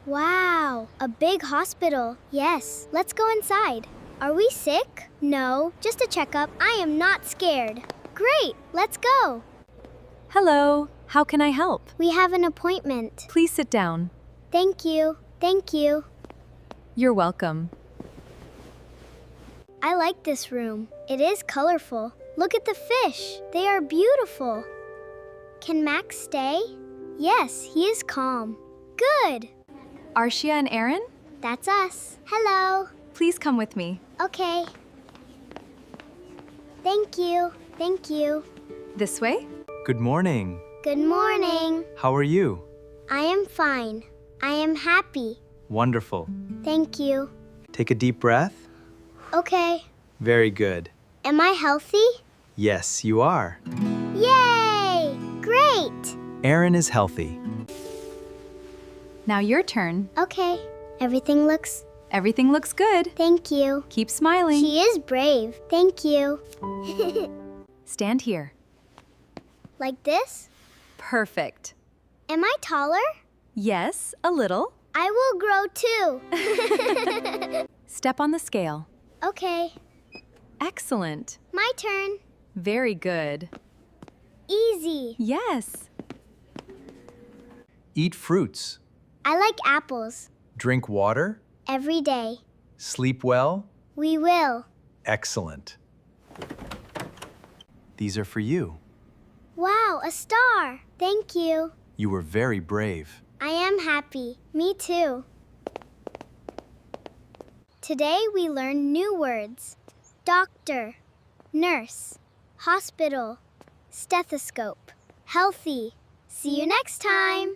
Wow, a big hospital. Yes, let's go inside. Are we sick? No, just a checkup. I am not scared. Great, let's go. Hello, how can I help? We have an appointment. Please sit down. Thank you. Thank you. You're welcome. I like this room. It is colorful. Look at the fish. They are beautiful. Can Max stay? Yes, he is calm. Good. Arshia and Aaron, That's us. Hello. please come with me. Okay. Thank you. Thank you. This way? Good morning. Good morning. How are you? I am fine. I am happy. Wonderful. Thank you. Take a deep breath. Okay. Very good. Am I healthy? Yes, you are. Yay! Great! Aaron is healthy. Now your turn. Okay. Everything looks... Everything looks good. Thank you. Keep smiling. She is brave. Thank you. Stand here. Like this? Perfect. Am I taller? Yes, a little. I will grow too. Step on the scale. Okay. Excellent. My turn. Very good. Easy. Yes. Eat fruits. I like apples. Drink water. Every day. Sleep well. We will. Excellent. These are for you. Wow, a star. Thank you. You were very brave. I am happy. Me too. Today we learned new words. Doctor, nurse, hospital, stethoscope, healthy. See you next time.